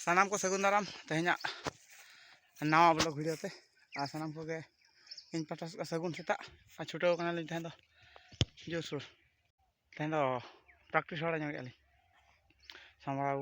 सानाम को सगुन दाराम तेहना नवा ब्लॉग वीडियो ते सानाम को इन पाटा सगुन सेता छुटाव कनाली तेहन दो जोसुर तेहन दो प्रैक्टिस वाला ñoगे Samra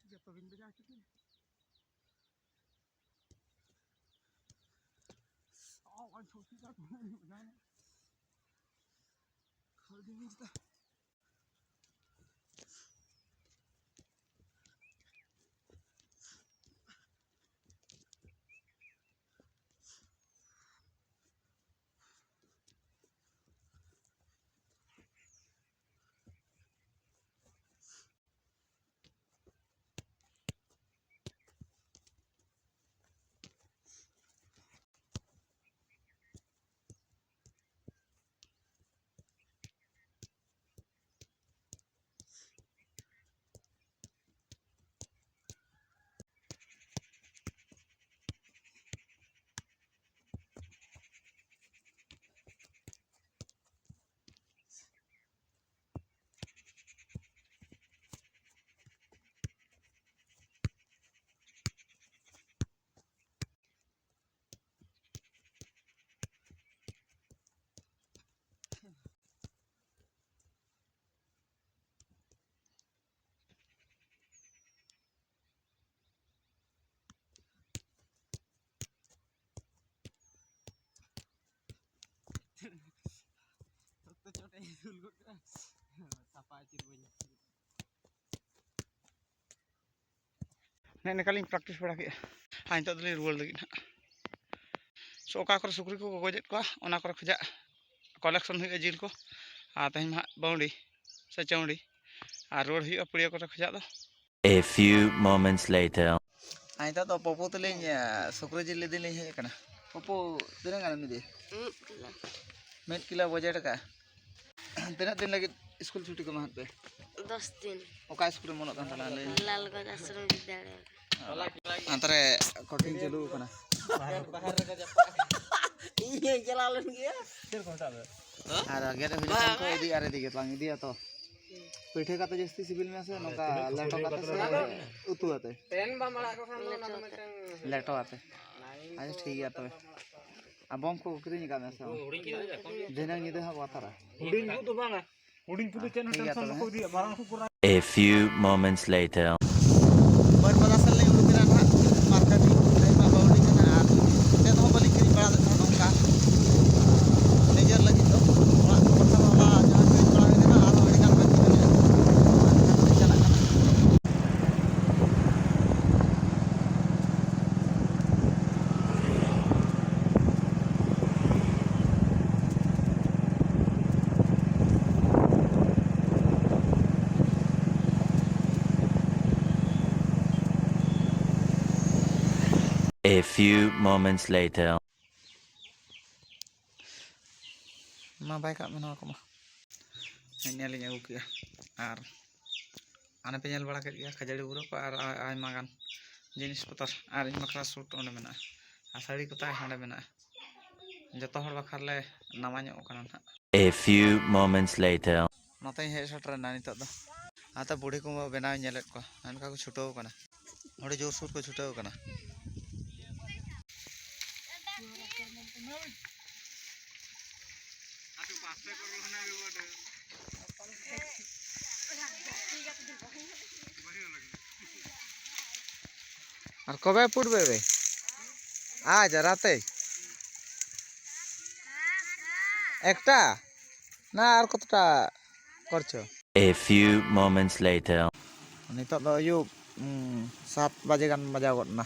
jatuh bin penyakit nih. Oh, anjir kita benar. Kalau dingin kita. Nek kali praktis bड़ा के हाँ नित दली रुआल लगी सो ओका कर सुकरी को गजेत को ओना कर खजा कलेक्शन हुई जिल को तेहन हाँ बाउंडी से चौड़ी और रोड हुई पुड़िया को खजा दो A few moments later. हाँ नित तो पपो तली सुकरी जिल दिन हे कना पपो तिना गान मिदे मिड किलो बजेट का तिना दिन लगी स्कूल छुट्टी को महत पे 10 दिन ओका स्कूल मन तन तला ले लालगंज आश्रम विद्यालय अंतरे कोटिंग चालू कना बाहर रे जपा इये चलालन गया फिर कोटा आर गेट हुई को इदी आरे दिगे बांग इदी तो पिठे का तो जस्ती सिविल में से नका लेटो का से उतु आते ट्रेन बा मळा को खान ना तो मिटन लेटो आते अच्छा ठीक है तो अब बम को किरी निका में से देना निदे हा वातारा हुडिंग को तो बांगा हुडिंग को तो चैनल टेंशन को दी बारन को पूरा A few moments later. बर बदासल ले उड़ मेरा ना मार्केट में बाउंडी करना ते तो बलि किरी पड़ा नोका नेजर लगी तो पत्थर वाला जहां पे पड़ा है ना आरो अड़ी कान बच्ची चला करना A few moments later. Ma baik kak menolak mah. Ini alinya uki ya. Ar. Ane penyel bala ke ya kajari uruk ar ay magan jenis putar ar ini makra sut onde mena. Asari ko tay hande mena. joto hor bakhar le nama nyok kana na. A few moments later. Noteng hej seterena nitok do. Ata budi ko benaw nyelet ko. Anka ko chutaw kana. Odi jor sur ko chutaw kana. আর কবে ফুটবে বে আজ রাতে একটা না আর কতটা করছো A few moments later. নিতক do ayub 7 baje gan bajaw god na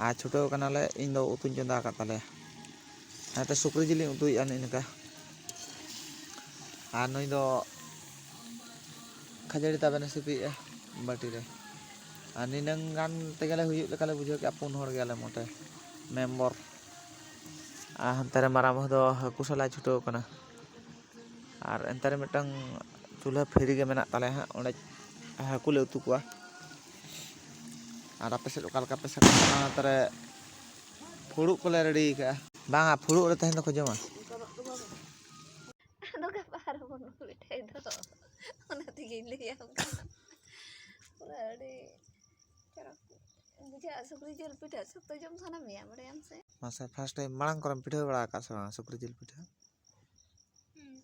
আর ছুটাও কানালে ইন do utuñ chonda akat tale ate sukri jili utuy an inka আর নই do khajari tabena sipi bati re R ninang gan tegale huyuk lekale bujau ke apun hor gale mote member antara maram do haku sala chutau kana R entare metang chulha pheri ge menak tale ha onde haku le utu kwa R ape sed okal ka pesak antare phuruk ko le ready ka banga phuruk re tehen do ko joma Ano ka para mo bitay do. Ano tigil ya ka. Purade. Cara buja sukri jil pita sok to jom sana me amre am se. masa first time marang koram pitha bala ka sa sukri jil pitha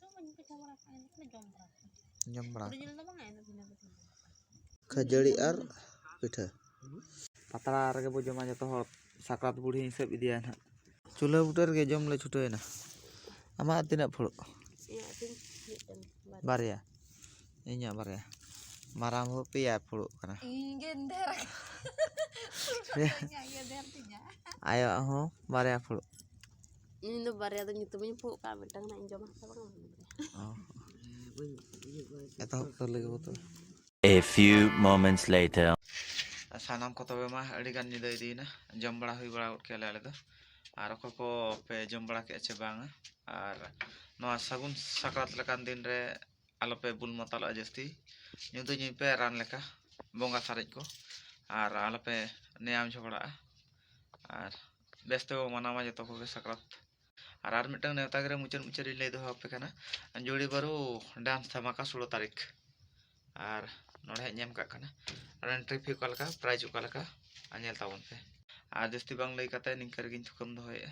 To man pita mara ka ni jom bra. jom bala Sukri jil to bang ay na khajari ar pitha patara rege bo joma joto hor sakrat budi hisab idia na chula buter ge jom le chutoi na ama tinak phuruk Ya tin barya inya barya maram ho pia phuruk kana ingen der. Ya der tinya. ayo ho barya phuruk Ini do barya do nyitu punya pu ka betang na jom sa bang. oh eto to lege boto A few moments later. sanam ko tobe mah adi gan ni dei na jom bala hui bala ut kele ale do ar ko pe jom bala ke che banga ar no sagun sakrat lekan din re alope bul motal ajesti nyutu nyi pe ran leka bonga sarij ko ar alope neam jogora ar besto manama joto ko sakrat ar mitang neuta gere mucen muceri le do hape kana anjuri baru dance thamaka 16 tarik ar nore nyem ka kana ar entry fee kalka price kalka anyel tawon pe ar jesti bang lei kata ningkar gin thukum do hoya